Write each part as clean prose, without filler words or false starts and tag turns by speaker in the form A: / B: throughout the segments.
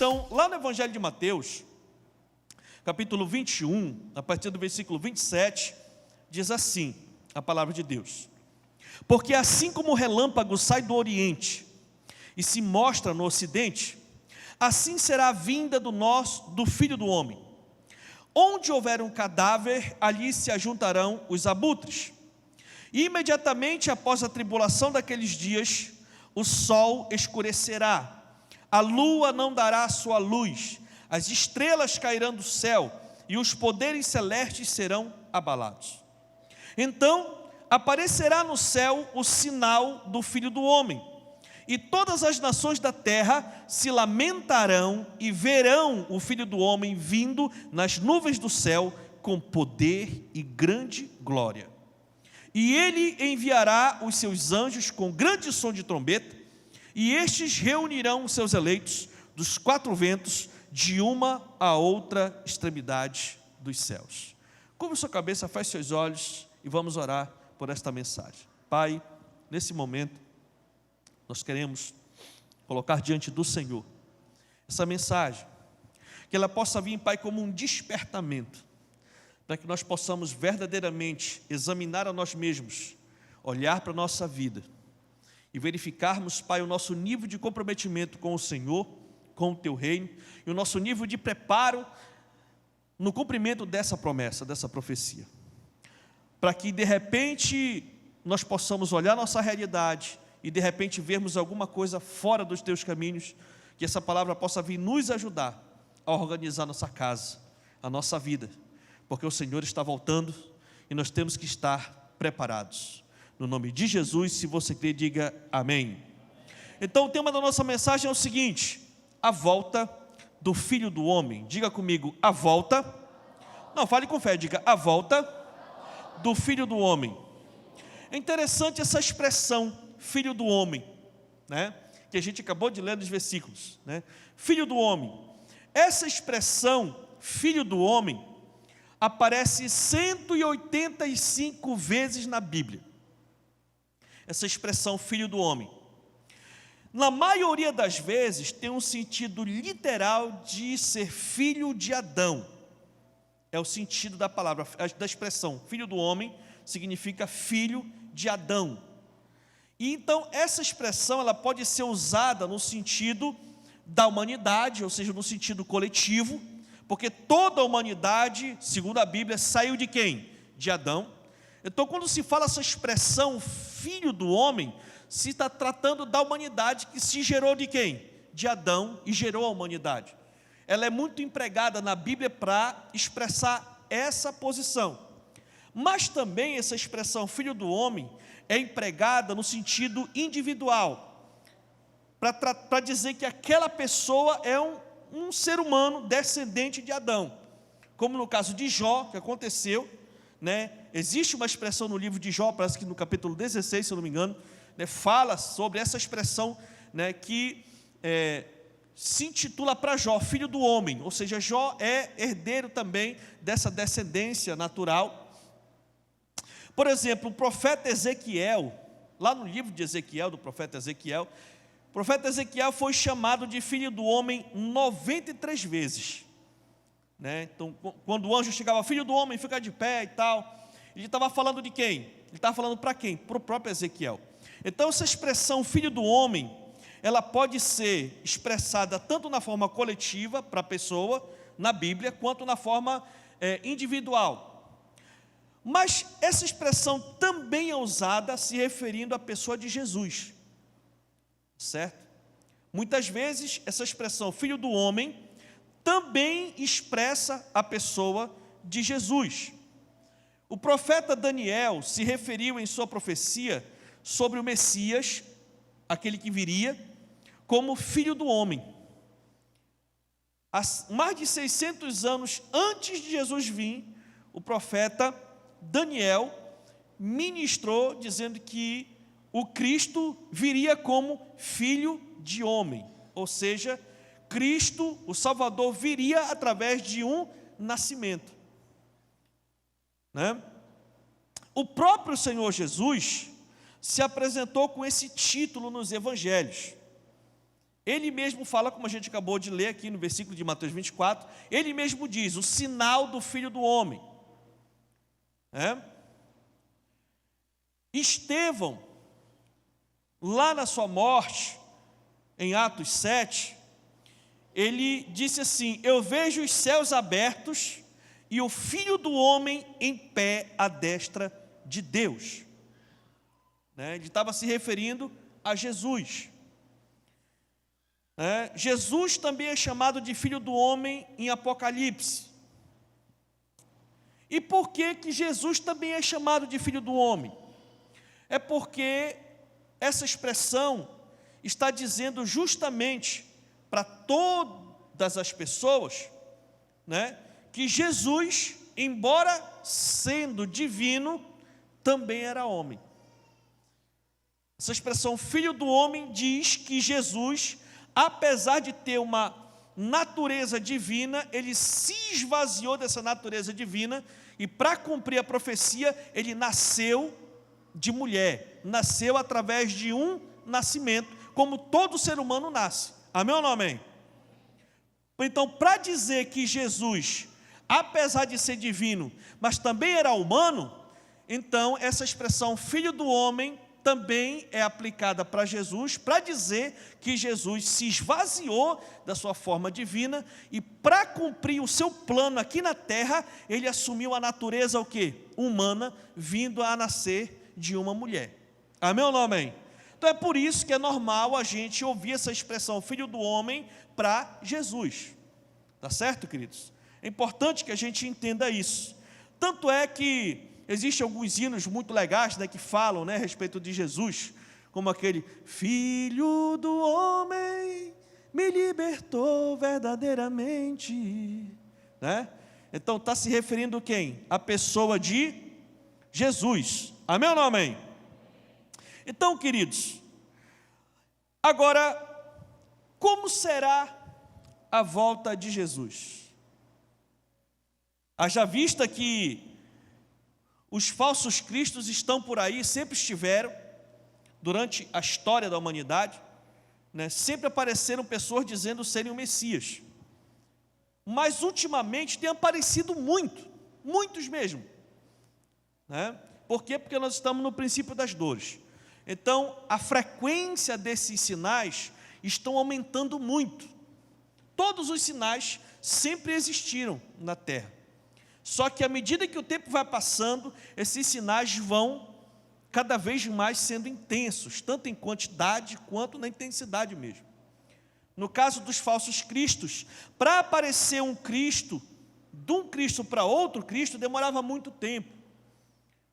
A: Então, lá no Evangelho de Mateus, capítulo 21, a partir do versículo 27, diz assim a palavra de Deus: porque assim como o relâmpago sai do oriente e se mostra no ocidente, assim será a vinda do Filho do Homem. Onde houver um cadáver, ali se ajuntarão os abutres. E imediatamente após a tribulação daqueles dias, o sol escurecerá, a lua não dará sua luz, as estrelas cairão do céu, e os poderes celestes serão abalados. Então aparecerá no céu o sinal do Filho do Homem, e todas as nações da terra se lamentarão e verão o Filho do Homem vindo nas nuvens do céu com poder e grande glória. E ele enviará os seus anjos com grande som de trombeta, e estes reunirão os seus eleitos dos quatro ventos, de uma a outra extremidade dos céus. Curva sua cabeça, feche seus olhos e vamos orar por esta mensagem. Pai, nesse momento, nós queremos colocar diante do Senhor essa mensagem, que ela possa vir, Pai, como um despertamento, para que nós possamos verdadeiramente examinar a nós mesmos, olhar para a nossa vida e verificarmos, Pai, o nosso nível de comprometimento com o Senhor, com o Teu reino, e o nosso nível de preparo no cumprimento dessa promessa, dessa profecia, para que de repente nós possamos olhar nossa realidade e de repente vermos alguma coisa fora dos Teus caminhos, que essa palavra possa vir nos ajudar a organizar nossa casa, a nossa vida, porque o Senhor está voltando e nós temos que estar preparados. No nome de Jesus, se você crer, diga amém. Então o tema da nossa mensagem é o seguinte: a volta do Filho do Homem. Diga comigo, a volta, não, fale com fé, diga, a volta do Filho do Homem. É interessante essa expressão, Filho do Homem, né? Que a gente acabou de ler nos versículos, né? Filho do Homem. Essa expressão, Filho do Homem, aparece 185 vezes na Bíblia. Essa expressão, Filho do Homem, na maioria das vezes tem um sentido literal de ser filho de Adão. É o sentido da palavra, da expressão Filho do Homem significa filho de Adão. E então essa expressão ela pode ser usada no sentido da humanidade, ou seja, no sentido coletivo, porque toda a humanidade, segundo a Bíblia, saiu de quem? De Adão. Então quando se fala essa expressão Filho do Homem, se está tratando da humanidade que se gerou de quem? De Adão, e gerou a humanidade. Ela é muito empregada na Bíblia para expressar essa posição. Mas também essa expressão Filho do Homem é empregada no sentido individual, para dizer que aquela pessoa é um ser humano descendente de Adão. Como no caso de Jó, que aconteceu, né? Existe uma expressão no livro de Jó, parece que no capítulo 16, se eu não me engano, né, fala sobre essa expressão, né, que se intitula para Jó, filho do homem, ou seja, Jó é herdeiro também dessa descendência natural. Por exemplo, o profeta Ezequiel, lá no livro de Ezequiel, do profeta Ezequiel, o profeta Ezequiel foi chamado de filho do homem 93 vezes, né? Então, quando o anjo chegava, filho do homem, fica de pé e tal, ele estava falando de quem? Ele estava falando para quem? Para o próprio Ezequiel. Então essa expressão filho do homem, ela pode ser expressada tanto na forma coletiva para a pessoa, na Bíblia, quanto na forma individual. Mas essa expressão também é usada se referindo à pessoa de Jesus, certo? Muitas vezes essa expressão filho do homem também expressa a pessoa de Jesus. O profeta Daniel se referiu em sua profecia sobre o Messias, aquele que viria, como filho do homem. Há mais de 600 anos antes de Jesus vir, o profeta Daniel ministrou dizendo que o Cristo viria como filho de homem, ou seja, Cristo, o Salvador, viria através de um nascimento, né? O próprio Senhor Jesus se apresentou com esse título nos evangelhos. Ele mesmo fala, como a gente acabou de ler aqui no versículo de Mateus 24, ele mesmo diz, o sinal do Filho do Homem. Estevão, lá na sua morte, em Atos 7, ele disse assim, eu vejo os céus abertos e o Filho do Homem em pé à destra de Deus. Ele estava se referindo a Jesus. Jesus também é chamado de Filho do Homem em Apocalipse. E por que Jesus também é chamado de Filho do Homem? É porque essa expressão está dizendo justamente para todas as pessoas, que Jesus, embora sendo divino, também era homem. Essa expressão Filho do Homem diz que Jesus, apesar de ter uma natureza divina, ele se esvaziou dessa natureza divina e para cumprir a profecia, ele nasceu de mulher, nasceu através de um nascimento, como todo ser humano nasce. Amém ou não amém? Então, para dizer que Jesus, apesar de ser divino, mas também era humano, então essa expressão Filho do Homem também é aplicada para Jesus, para dizer que Jesus se esvaziou da sua forma divina e para cumprir o seu plano aqui na terra, ele assumiu a natureza o quê? Humana, vindo a nascer de uma mulher. Amém ou não amém? Então é por isso que é normal a gente ouvir essa expressão Filho do Homem para Jesus. Tá certo, queridos? É importante que a gente entenda isso. Tanto é que existem alguns hinos muito legais, que falam, a respeito de Jesus, como aquele Filho do Homem me libertou verdadeiramente, Então está se referindo a quem? A pessoa de Jesus. Amém ou não amém? Então, queridos, agora, como será a volta de Jesus? Haja vista que os falsos cristos estão por aí, sempre estiveram, durante a história da humanidade, sempre apareceram pessoas dizendo serem o Messias. Mas ultimamente tem aparecido muitos mesmo. Por quê? Porque nós estamos no princípio das dores. Então, a frequência desses sinais estão aumentando muito. Todos os sinais sempre existiram na terra. Só que à medida que o tempo vai passando, esses sinais vão cada vez mais sendo intensos, tanto em quantidade quanto na intensidade mesmo. No caso dos falsos cristos, para aparecer um Cristo, de um Cristo para outro Cristo, demorava muito tempo.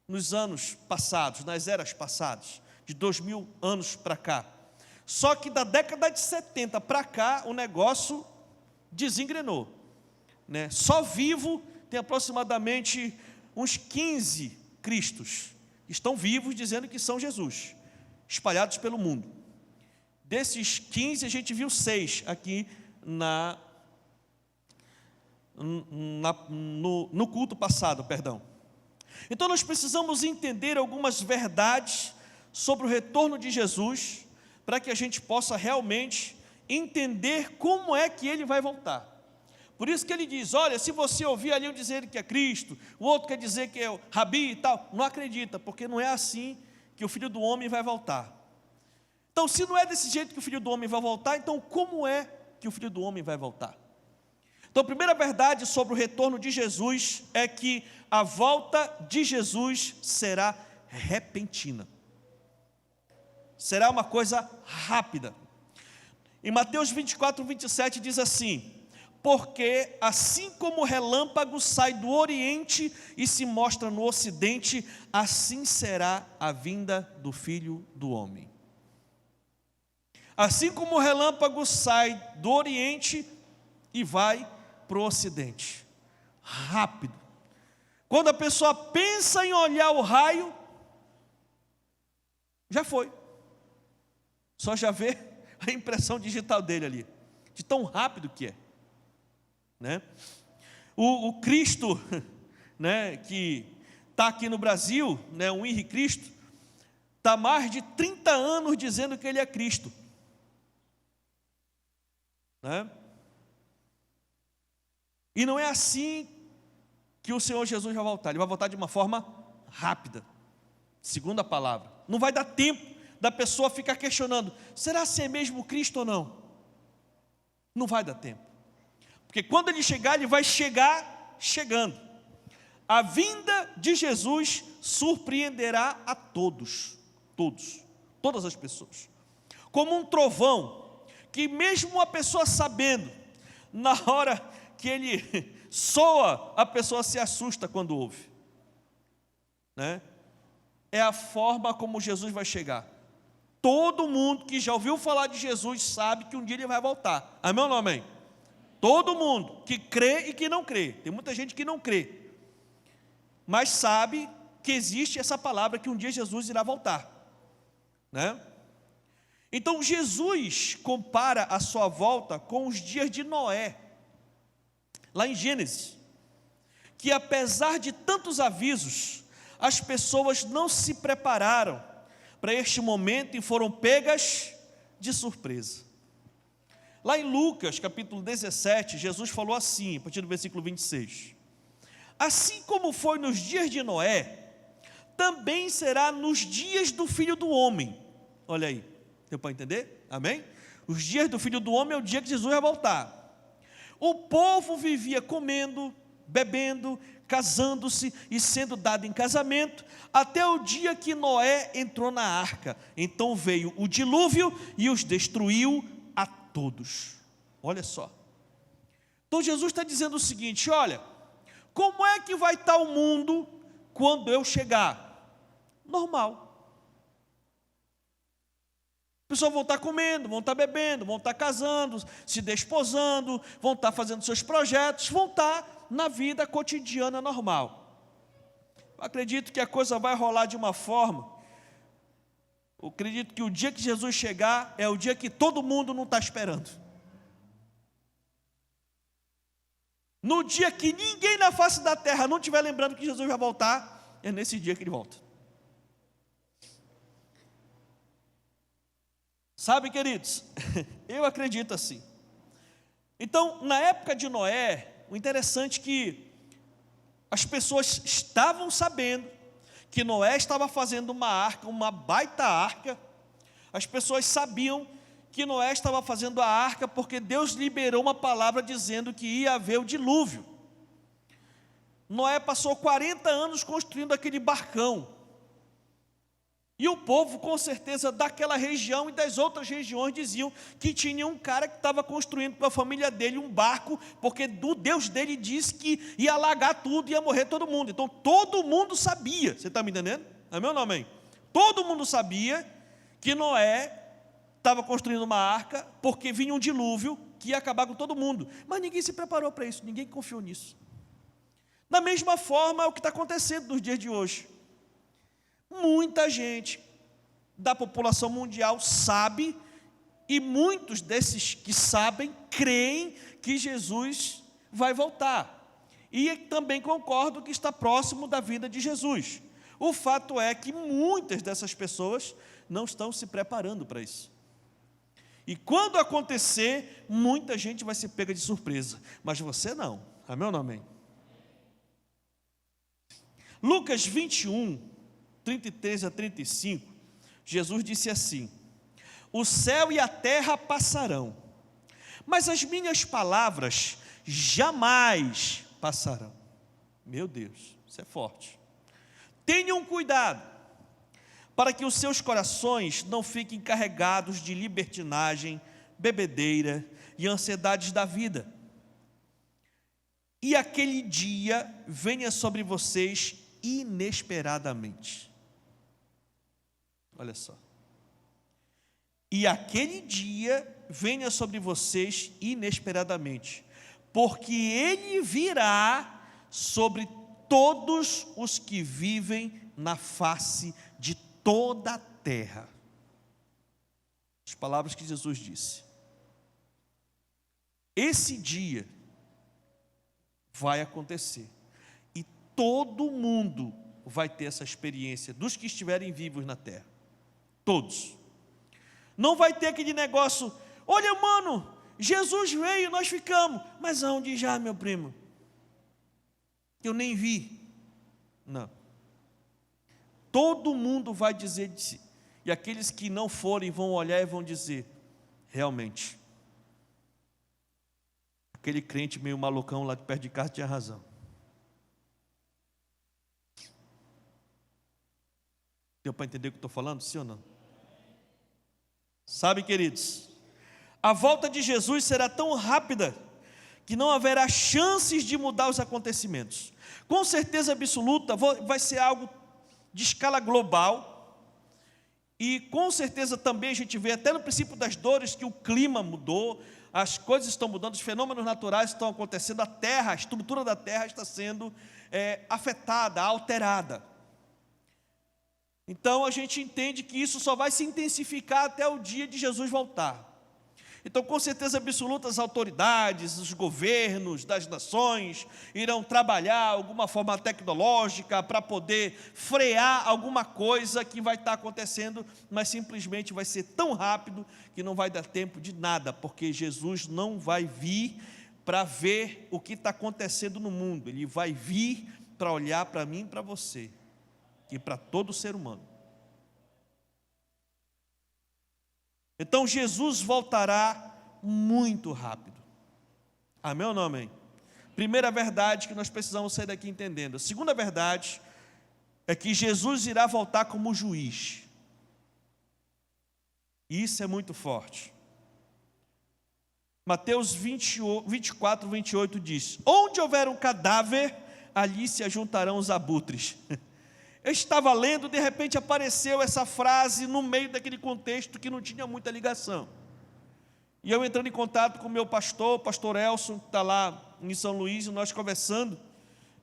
A: Nos anos passados, nas eras passadas, de 2000 anos para cá. Só que da década de 70 para cá, o negócio desengrenou. Só vivo tem aproximadamente uns 15 cristos. Estão vivos dizendo que são Jesus, espalhados pelo mundo. Desses 15, a gente viu 6 aqui no culto passado, perdão. Então nós precisamos entender algumas verdades sobre o retorno de Jesus, para que a gente possa realmente entender como é que ele vai voltar. Por isso que ele diz, olha, se você ouvir ali um dizer que é Cristo, o outro quer dizer que é o Rabi e tal, não acredita, porque não é assim que o Filho do Homem vai voltar. Então, se não é desse jeito que o Filho do Homem vai voltar, então como é que o Filho do Homem vai voltar? Então, a primeira verdade sobre o retorno de Jesus é que a volta de Jesus será repentina. Será uma coisa rápida. Em Mateus 24, 27 diz assim, porque assim como o relâmpago sai do oriente e se mostra no ocidente, assim será a vinda do Filho do Homem. Assim como o relâmpago sai do oriente e vai para o ocidente. Rápido. Quando a pessoa pensa em olhar o raio, já foi. Só já vê a impressão digital dele ali, de tão rápido que é. O Cristo, que está aqui no Brasil, o Henri Cristo, está há mais de 30 anos dizendo que ele é Cristo. né? E não é assim que o Senhor Jesus vai voltar. Ele vai voltar de uma forma rápida, segundo a palavra. Não vai dar tempo da pessoa ficar questionando: será se é mesmo Cristo ou não? Não vai dar tempo, porque quando ele chegar, ele vai chegar chegando. A vinda de Jesus surpreenderá a todos, todas as pessoas, como um trovão, que mesmo a pessoa sabendo, na hora que ele soa, a pessoa se assusta quando ouve, né? É a forma como Jesus vai chegar. Todo mundo que já ouviu falar de Jesus sabe que um dia ele vai voltar. Amém ou não amém? Todo mundo que crê e que não crê. Tem muita gente que não crê, mas sabe que existe essa palavra que um dia Jesus irá voltar, né? Então Jesus compara a sua volta com os dias de Noé, lá em Gênesis, que apesar de tantos avisos, as pessoas não se prepararam para este momento e foram pegas de surpresa. Lá em Lucas, capítulo 17, Jesus falou assim, a partir do versículo 26: assim como foi nos dias de Noé, também será nos dias do Filho do Homem. Olha aí, deu para entender? Amém? Os dias do Filho do Homem é o dia que Jesus vai voltar. O povo vivia comendo, bebendo, casando-se e sendo dado em casamento, até o dia que Noé entrou na arca. Então veio o dilúvio e os destruiu a todos. Olha só. Então Jesus está dizendo o seguinte: olha, como é que vai estar o mundo quando eu chegar? Normal. As pessoas vão estar comendo, vão estar bebendo, vão estar casando, se desposando, vão estar fazendo seus projetos, vão estar na vida cotidiana normal. Eu acredito que a coisa vai rolar de uma forma, eu acredito que o dia que Jesus chegar é o dia que todo mundo não está esperando. No dia que ninguém na face da terra não estiver lembrando que Jesus vai voltar, é nesse dia que ele volta. Sabe, queridos, eu acredito assim. Então, na época de Noé, o interessante é que as pessoas estavam sabendo que Noé estava fazendo uma arca, uma baita arca. As pessoas sabiam que Noé estava fazendo a arca porque Deus liberou uma palavra dizendo que ia haver o dilúvio. Noé passou 40 anos construindo aquele barcão. E o povo, com certeza, daquela região e das outras regiões, diziam que tinha um cara que estava construindo para a família dele um barco, porque o Deus dele disse que ia alagar tudo, ia morrer todo mundo. Então, todo mundo sabia, você está me entendendo? Amém ou não amém? Todo mundo sabia que Noé estava construindo uma arca, porque vinha um dilúvio que ia acabar com todo mundo. Mas ninguém se preparou para isso, ninguém confiou nisso. Da mesma forma, é o que está acontecendo nos dias de hoje. Muita gente da população mundial sabe, e muitos desses que sabem, creem que Jesus vai voltar. E também concordo que está próximo da vida de Jesus. O fato é que muitas dessas pessoas não estão se preparando para isso. E quando acontecer, muita gente vai ser pega de surpresa. Mas você não. Amém ou não amém? Lucas 21, 33 a 35, Jesus disse assim: o céu e a terra passarão, mas as minhas palavras jamais passarão. Meu Deus, isso é forte. Tenham cuidado, para que os seus corações não fiquem carregados de libertinagem, bebedeira e ansiedades da vida. E aquele dia venha sobre vocês inesperadamente. Olha só. E aquele dia venha sobre vocês inesperadamente, porque ele virá sobre todos os que vivem na face de toda a terra. As palavras que Jesus disse. Esse dia vai acontecer. E todo mundo vai ter essa experiência, dos que estiverem vivos na terra. Todos. Não vai ter aquele negócio: olha, mano, Jesus veio e nós ficamos, mas aonde já, meu primo? Eu nem vi. Não. Todo mundo vai dizer de si. E aqueles que não forem vão olhar e vão dizer, realmente, aquele crente meio malucão lá de perto de casa tinha razão. Deu para entender o que eu estou falando? Sim ou não? Sabe, queridos, a volta de Jesus será tão rápida que não haverá chances de mudar os acontecimentos. Com certeza absoluta, vai ser algo de escala global. E com certeza também a gente vê até no princípio das dores que o clima mudou, as coisas estão mudando, os fenômenos naturais estão acontecendo, a terra, a estrutura da terra está sendo afetada, alterada. Então a gente entende que isso só vai se intensificar até o dia de Jesus voltar. Então, com certeza absoluta, as autoridades, os governos das nações irão trabalhar alguma forma tecnológica para poder frear alguma coisa que vai estar acontecendo, mas simplesmente vai ser tão rápido que não vai dar tempo de nada, porque Jesus não vai vir para ver o que está acontecendo no mundo, Ele vai vir para olhar para mim e para você, e para todo ser humano. Então Jesus voltará muito rápido. Amém ou não amém? Primeira verdade que nós precisamos sair daqui entendendo. A segunda verdade é que Jesus irá voltar como juiz. Isso é muito forte. Mateus 24, 28 diz: onde houver um cadáver, ali se ajuntarão os abutres. Eu estava lendo, de repente apareceu essa frase no meio daquele contexto que não tinha muita ligação. E eu entrando em contato com o meu pastor, o pastor Elson, que está lá em São Luís, e nós conversando,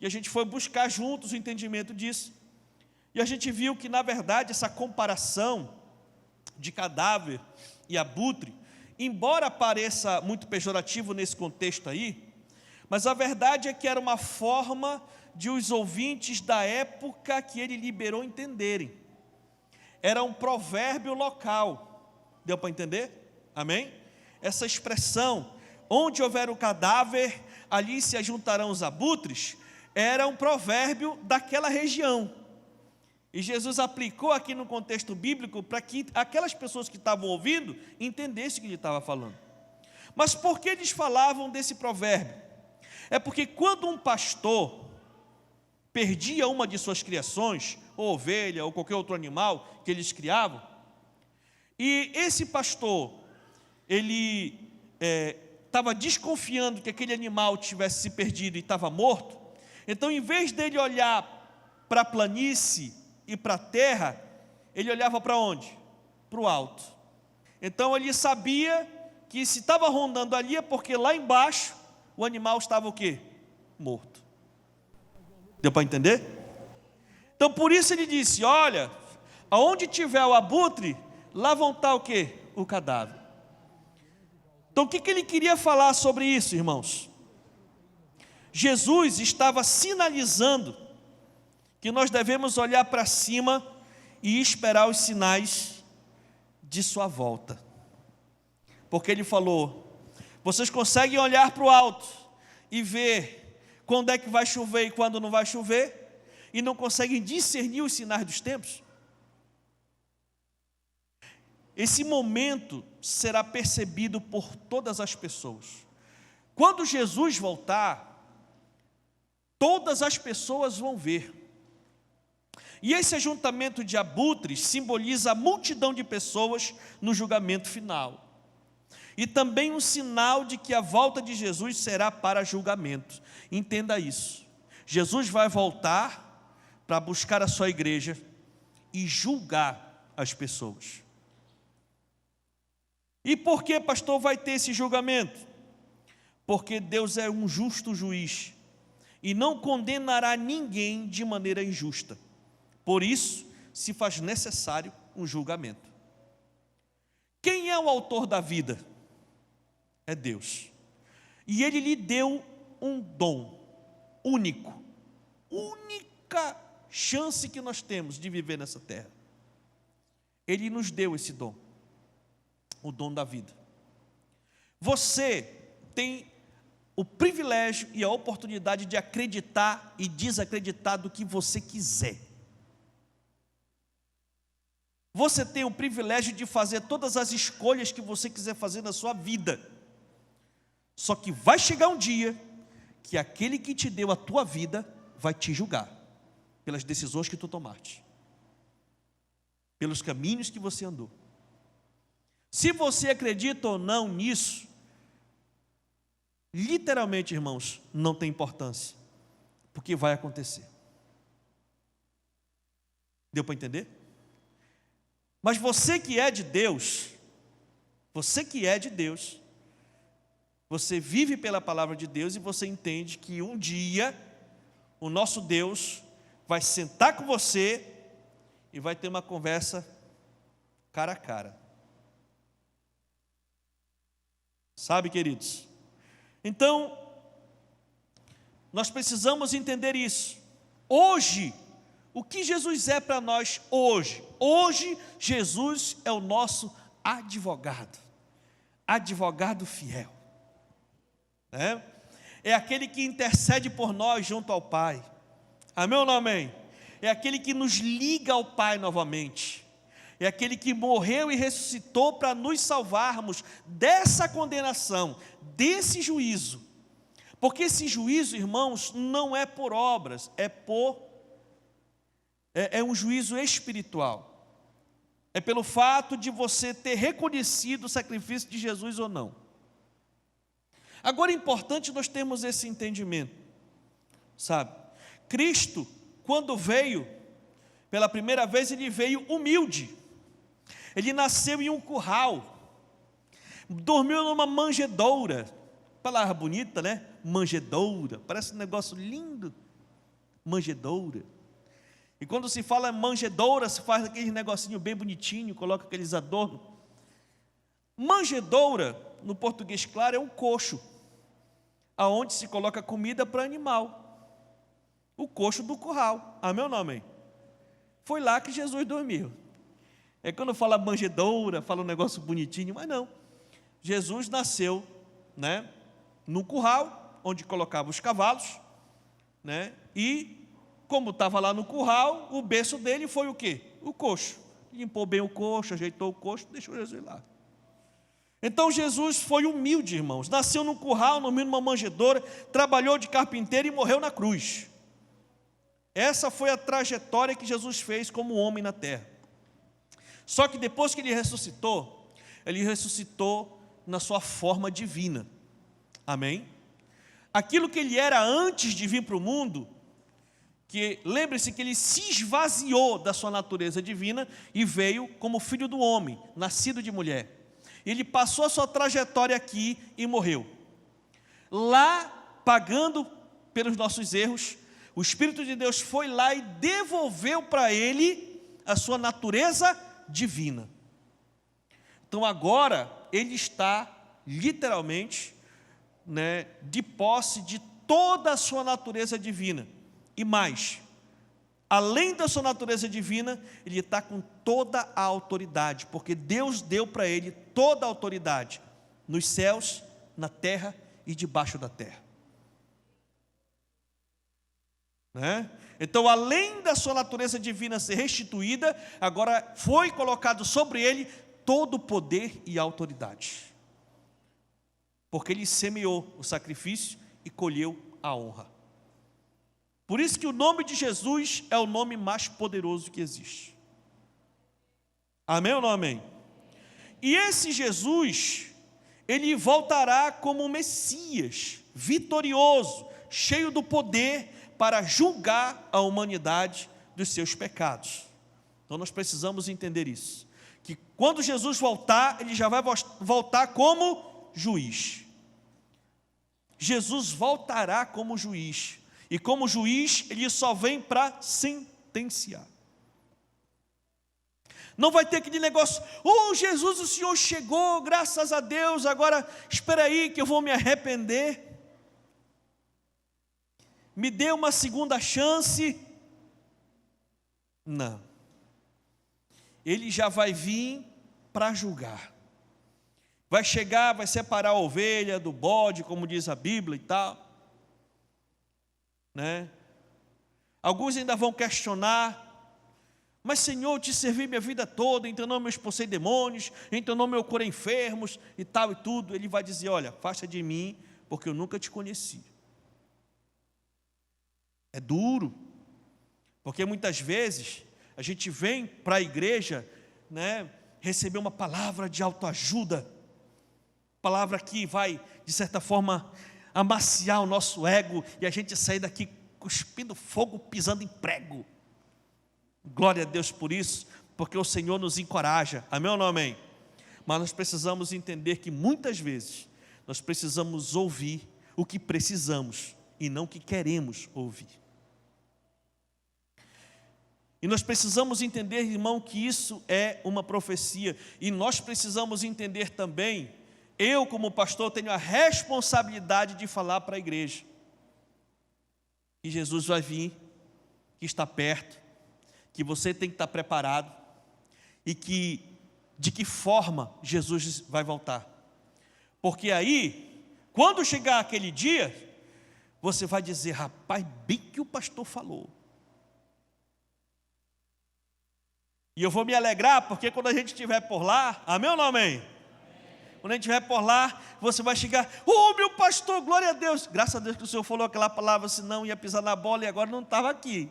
A: e a gente foi buscar juntos o entendimento disso. E a gente viu que, na verdade, essa comparação de cadáver e abutre, embora pareça muito pejorativo nesse contexto aí, mas a verdade é que era uma forma de os ouvintes da época que ele liberou entenderem. Era um provérbio local. Deu para entender? Amém? Essa expressão, onde houver o cadáver, ali se ajuntarão os abutres, era um provérbio daquela região. E Jesus aplicou aqui no contexto bíblico para que aquelas pessoas que estavam ouvindo entendessem o que ele estava falando. Mas por que eles falavam desse provérbio? É porque quando um pastor perdia uma de suas criações, ou ovelha, ou qualquer outro animal que eles criavam, e esse pastor, ele estava desconfiando que aquele animal tivesse se perdido e estava morto, então em vez dele olhar para a planície e para a terra, ele olhava para onde? Para o alto. Então ele sabia que se estava rondando ali é porque lá embaixo o animal estava o quê? Morto. Deu para entender? Então por isso ele disse, olha, aonde tiver o abutre, lá vão estar o quê? O cadáver. Então o que ele queria falar sobre isso, irmãos? Jesus estava sinalizando que nós devemos olhar para cima e esperar os sinais de sua volta. Porque ele falou, vocês conseguem olhar para o alto e ver quando é que vai chover e quando não vai chover, e não conseguem discernir os sinais dos tempos? Esse momento será percebido por todas as pessoas. Quando Jesus voltar, todas as pessoas vão ver. E esse ajuntamento de abutres simboliza a multidão de pessoas no julgamento final. E também um sinal de que a volta de Jesus será para julgamento. Entenda isso. Jesus vai voltar para buscar a sua igreja e julgar as pessoas. E por que, pastor, vai ter esse julgamento? Porque Deus é um justo juiz e não condenará ninguém de maneira injusta. Por isso, se faz necessário um julgamento. Quem é o autor da vida? É Deus. E Ele lhe deu um dom único, única chance que nós temos de viver nessa terra. Ele nos deu esse dom, o dom da vida. Você tem o privilégio e a oportunidade de acreditar e desacreditar do que você quiser. Você tem o privilégio de fazer todas as escolhas que você quiser fazer na sua vida. Só que vai chegar um dia que aquele que te deu a tua vida vai te julgar pelas decisões que tu tomaste, pelos caminhos que você andou. Se você acredita ou não nisso, literalmente, irmãos, não tem importância, porque vai acontecer. Deu para entender? Mas você que é de Deus, você vive pela palavra de Deus e você entende que um dia o nosso Deus vai sentar com você e vai ter uma conversa cara a cara. Sabe, queridos? Então, nós precisamos entender isso. Hoje, o que Jesus é para nós hoje? Hoje, Jesus é o nosso advogado fiel. É aquele que intercede por nós junto ao Pai. Amém ou não amém? É aquele que nos liga ao Pai novamente. É aquele que morreu e ressuscitou para nos salvarmos dessa condenação, desse juízo. Porque esse juízo, irmãos, não é por obras, é um juízo espiritual. É pelo fato de você ter reconhecido o sacrifício de Jesus ou não. Agora é importante nós termos esse entendimento, sabe? Cristo, quando veio, pela primeira vez, ele veio humilde. Ele nasceu em um curral, dormiu numa manjedoura. Palavra bonita, né? Manjedoura, parece um negócio lindo. Manjedoura. E quando se fala manjedoura, se faz aquele negocinho bem bonitinho, coloca aqueles adornos. Manjedoura, no português claro, é um coxo, aonde se coloca comida para animal. O coxo do curral. Amém ou não amém? Foi lá que Jesus dormiu. É quando fala manjedoura, fala um negócio bonitinho, mas não. Jesus nasceu, num curral, onde colocava os cavalos, e como estava lá no curral, o berço dele foi o quê? O coxo. Limpou bem o coxo, ajeitou o coxo, deixou Jesus lá. Então Jesus foi humilde, irmãos. Nasceu num curral, dormiu numa manjedoura, trabalhou de carpinteiro e morreu na cruz. Essa foi a trajetória que Jesus fez como homem na terra. Só que depois que ele ressuscitou na sua forma divina. Amém? Aquilo que ele era antes de vir para o mundo, que lembre-se que ele se esvaziou da sua natureza divina e veio como filho do homem, nascido de mulher. Ele passou a sua trajetória aqui e morreu. Lá, pagando pelos nossos erros, o Espírito de Deus foi lá e devolveu para ele a sua natureza divina. Então agora ele está literalmente, de posse de toda a sua natureza divina. E mais, além da sua natureza divina, ele está com toda a autoridade, porque Deus deu para ele toda a autoridade, nos céus, na terra e debaixo da terra. Então, além da sua natureza divina ser restituída, agora foi colocado sobre ele todo o poder e autoridade, porque ele semeou o sacrifício e colheu a honra. Por isso que o nome de Jesus é o nome mais poderoso que existe. Amém ou não amém? E esse Jesus, ele voltará como um Messias, vitorioso, cheio do poder para julgar a humanidade dos seus pecados. Então nós precisamos entender isso, que quando Jesus voltar, ele já vai voltar como juiz. Jesus voltará como juiz. E como juiz, ele só vem para sentenciar. Não vai ter aquele negócio, Jesus, o Senhor chegou, graças a Deus, agora espera aí que eu vou me arrepender. Me dê uma segunda chance. Não. Ele já vai vir para julgar. vai chegar, vai separar a ovelha do bode, como diz a Bíblia e tal, né? Alguns ainda vão questionar: mas Senhor, eu te servi minha vida toda, em teu nome eu expulsei demônios, em teu nome eu curei enfermos e tal e tudo. Ele vai dizer: olha, afasta de mim, porque eu nunca te conheci. É duro, porque muitas vezes a gente vem para a igreja, né, receber uma palavra de autoajuda, palavra que vai, de certa forma, amaciar o nosso ego, e a gente sair daqui cuspindo fogo, pisando em prego. Glória a Deus por isso, porque o Senhor nos encoraja, amém ou não amém? Mas nós precisamos entender que muitas vezes nós precisamos ouvir o que precisamos e não o que queremos ouvir. E nós precisamos entender, irmão, que isso é uma profecia, e nós precisamos entender também, eu como pastor tenho a responsabilidade de falar para a igreja, que Jesus vai vir, que está perto, que você tem que estar preparado, e que, de que forma Jesus vai voltar, porque aí, quando chegar aquele dia, você vai dizer: rapaz, bem que o pastor falou. E eu vou me alegrar, porque quando a gente estiver por lá, amém ou não amém? Quando a gente estiver por lá, você vai chegar: oh, meu pastor, glória a Deus. Graças a Deus que o Senhor falou aquela palavra, senão ia pisar na bola e agora não estava aqui.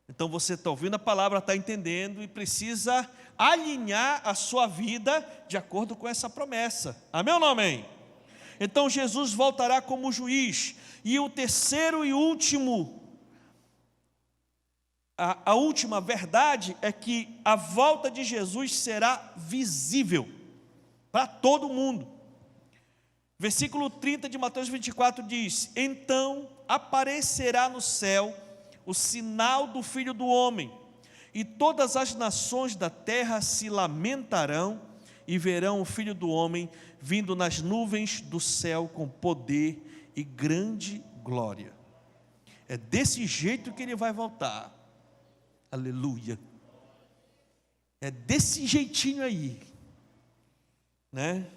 A: Então você está ouvindo a palavra, está entendendo e precisa alinhar a sua vida de acordo com essa promessa. Amém ou não amém? Então Jesus voltará como juiz. E o terceiro e último, a última verdade é que a volta de Jesus será visível para todo mundo. Versículo 30 de Mateus 24 diz: então aparecerá no céu o sinal do Filho do Homem, e todas as nações da terra se lamentarão e verão o Filho do Homem vindo nas nuvens do céu com poder e grande glória. É desse jeito que ele vai voltar. Aleluia. É desse jeitinho aí, né?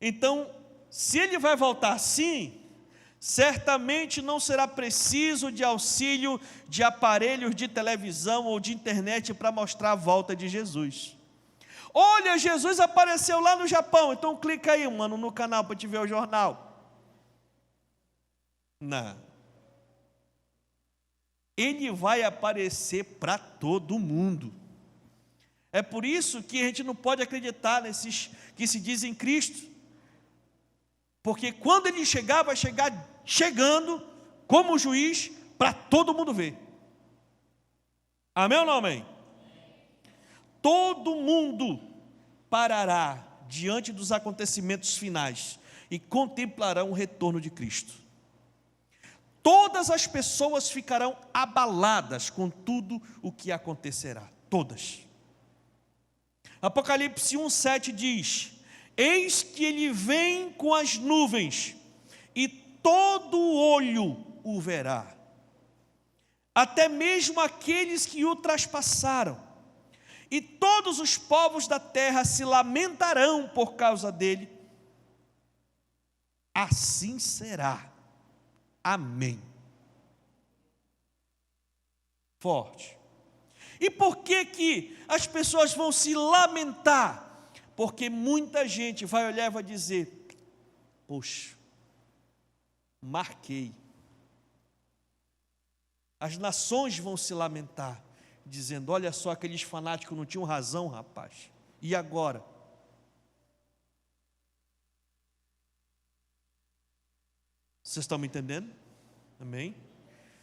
A: Então, se ele vai voltar assim, certamente não será preciso de auxílio de aparelhos de televisão ou de internet para mostrar a volta de Jesus. Olha, Jesus apareceu lá no Japão, então clica aí, mano, no canal para te ver o jornal. Não. Ele vai aparecer para todo mundo. É por isso que a gente não pode acreditar nesses que se dizem Cristo, porque quando ele chegar, vai chegar chegando como juiz para todo mundo ver. Amém ou não amém? Todo mundo parará diante dos acontecimentos finais e contemplarão o retorno de Cristo. Todas as pessoas ficarão abaladas com tudo o que acontecerá, todas. Apocalipse 1:7 diz: eis que ele vem com as nuvens, e todo olho o verá, até mesmo aqueles que o traspassaram, e todos os povos da terra se lamentarão por causa dele. Assim será. Amém. Forte. E por que as pessoas vão se lamentar? Porque muita gente vai olhar e vai dizer: poxa, marquei. As nações vão se lamentar, dizendo: olha só, aqueles fanáticos não tinham razão, rapaz. E agora? Vocês estão me entendendo? Amém?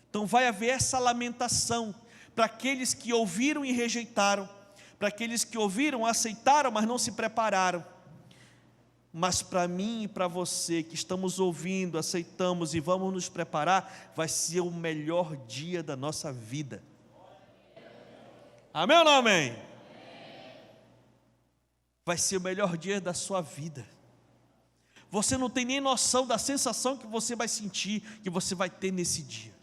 A: Então vai haver essa lamentação para aqueles que ouviram e rejeitaram, para aqueles que ouviram, aceitaram, mas não se prepararam. Mas para mim e para você que estamos ouvindo, aceitamos e vamos nos preparar, vai ser o melhor dia da nossa vida. Amém ou não amém? Vai ser o melhor dia da sua vida. Você não tem nem noção da sensação que você vai sentir, que você vai ter nesse dia.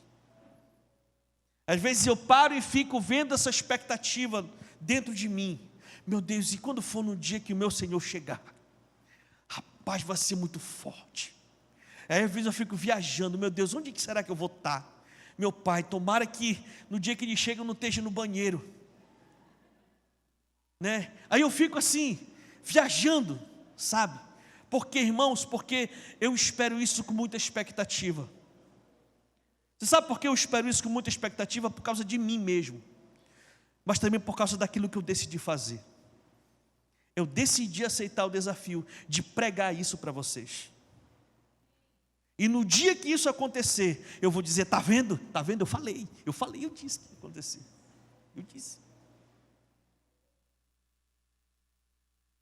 A: Às vezes eu paro e fico vendo essa expectativa dentro de mim. Meu Deus, e quando for no dia que o meu Senhor chegar? Rapaz, vai ser muito forte. Aí às vezes eu fico viajando, meu Deus, onde que será que eu vou estar? Meu Pai, tomara que no dia que Ele chega eu não esteja no banheiro, né? Aí eu fico assim, viajando, sabe? Porque, irmãos, porque eu espero isso com muita expectativa. Você sabe por que eu espero isso com muita expectativa? Por causa de mim mesmo, mas também por causa daquilo que eu decidi fazer. Eu decidi aceitar o desafio de pregar isso para vocês. E no dia que isso acontecer, eu vou dizer, está vendo? Está vendo? Eu disse que ia acontecer. Eu disse.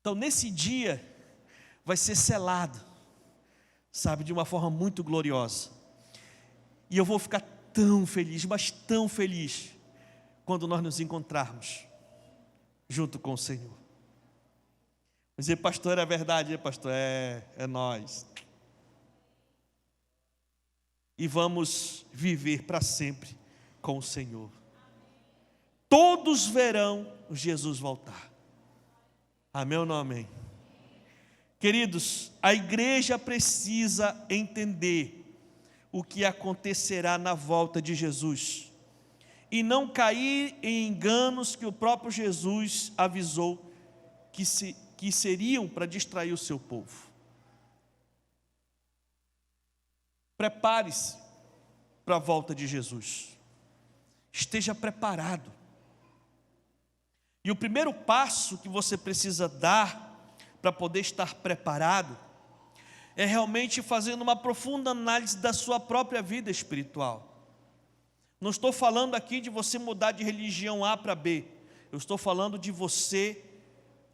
A: Então nesse dia, vai ser selado, sabe, de uma forma muito gloriosa. E eu vou ficar tão feliz, mas tão feliz, quando nós nos encontrarmos junto com o Senhor. Dizer, pastor, é verdade, pastor, é nós. E vamos viver para sempre com o Senhor. Todos verão Jesus voltar. Amém ou não amém? Queridos, a igreja precisa entender o que acontecerá na volta de Jesus e não cair em enganos que o próprio Jesus avisou que seriam para distrair o seu povo. Prepare-se para a volta de Jesus. Esteja preparado. E o primeiro passo que você precisa dar para poder estar preparado é realmente fazendo uma profunda análise da sua própria vida espiritual. Não estou falando aqui de você mudar de religião A para B. Eu estou falando de você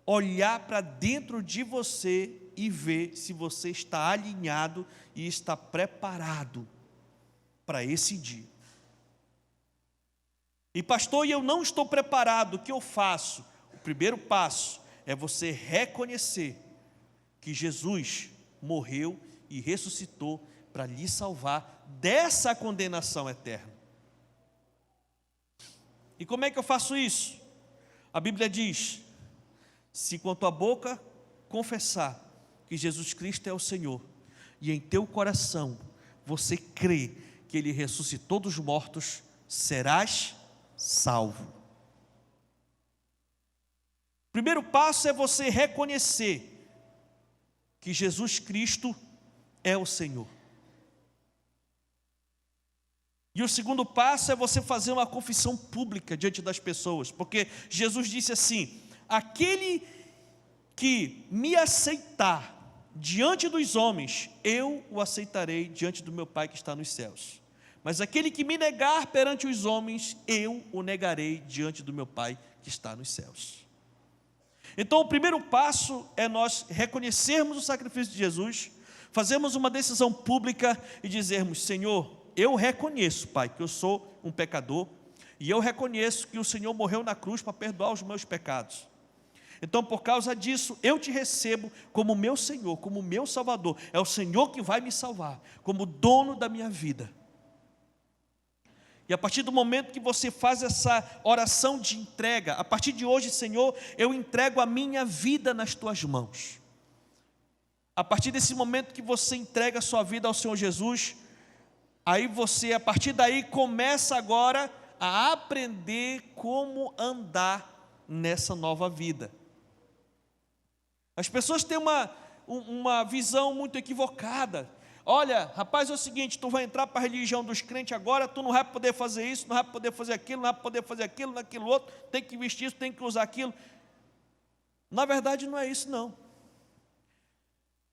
A: olhar para dentro de você e ver se você está alinhado e está preparado para esse dia. E pastor, eu não estou preparado, o que eu faço? O primeiro passo é você reconhecer que Jesus morreu e ressuscitou para lhe salvar dessa condenação eterna. E como é que eu faço isso? A Bíblia diz, se com a tua boca confessar que Jesus Cristo é o Senhor, e em teu coração você crê que Ele ressuscitou dos mortos, serás salvo. Primeiro passo é você reconhecer que Jesus Cristo é o Senhor. E o segundo passo é você fazer uma confissão pública diante das pessoas, porque Jesus disse assim, aquele que me aceitar diante dos homens, eu o aceitarei diante do meu Pai que está nos céus. Mas aquele que me negar perante os homens, eu o negarei diante do meu Pai que está nos céus. Então o primeiro passo é nós reconhecermos o sacrifício de Jesus, fazermos uma decisão pública e dizermos, Senhor, eu reconheço, Pai, que eu sou um pecador, e eu reconheço que o Senhor morreu na cruz para perdoar os meus pecados. Então, por causa disso, eu te recebo como meu Senhor, como meu Salvador. É o Senhor que vai me salvar, como dono da minha vida. E a partir do momento que você faz essa oração de entrega, a partir de hoje, Senhor, eu entrego a minha vida nas tuas mãos. A partir desse momento que você entrega a sua vida ao Senhor Jesus, aí você, a partir daí, começa agora a aprender como andar nessa nova vida. As pessoas têm uma visão muito equivocada. Olha, rapaz, é o seguinte, tu vai entrar para a religião dos crentes agora, tu não vai poder fazer isso, não vai poder fazer aquilo, não vai poder fazer aquilo, naquilo outro, tem que vestir isso, tem que usar aquilo. Na verdade não é isso não.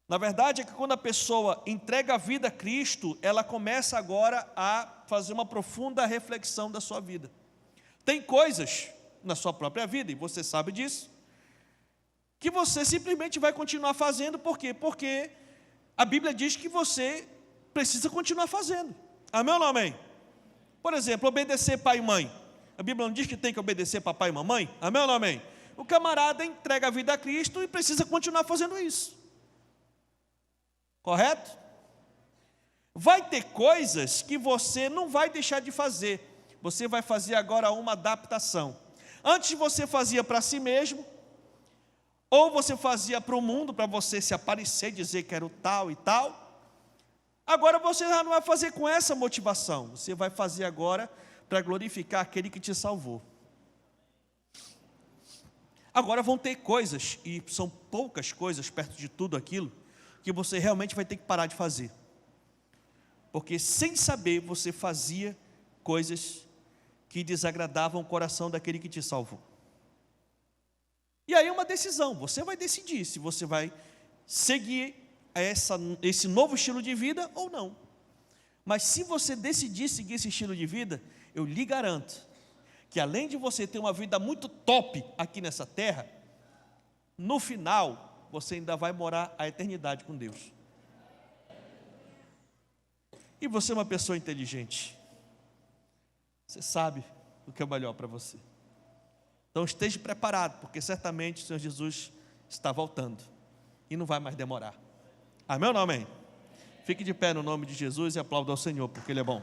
A: Na verdade é que quando a pessoa entrega a vida a Cristo, ela começa agora a fazer uma profunda reflexão da sua vida. Tem coisas na sua própria vida, e você sabe disso, que você simplesmente vai continuar fazendo, por quê? Porque a Bíblia diz que você precisa continuar fazendo. Amém ou não amém? Por exemplo, obedecer pai e mãe. A Bíblia não diz que tem que obedecer papai e mamãe? Amém ou não amém? O camarada entrega a vida a Cristo e precisa continuar fazendo isso. Correto? Vai ter coisas que você não vai deixar de fazer, Você vai fazer agora uma adaptação. Antes você fazia para si mesmo, ou você fazia para o mundo, para você se aparecer, dizer que era o tal e tal. Agora você já não vai fazer com essa motivação, você vai fazer agora para glorificar aquele que te salvou. Agora vão ter coisas, e são poucas coisas perto de tudo aquilo, que você realmente vai ter que parar de fazer. Porque sem saber você fazia coisas que desagradavam o coração daquele que te salvou. E aí é uma decisão, você vai decidir se você vai seguir esse novo estilo de vida ou não. Mas se você decidir seguir esse estilo de vida, eu lhe garanto que além de você ter uma vida muito top aqui nessa terra, no final você ainda vai morar a eternidade com Deus. E você é uma pessoa inteligente, você sabe o que é o melhor para você. Então esteja preparado, porque certamente o Senhor Jesus está voltando e não vai mais demorar. Amém ou não amém? Fique de pé no nome de Jesus e aplauda ao Senhor, porque Ele é bom.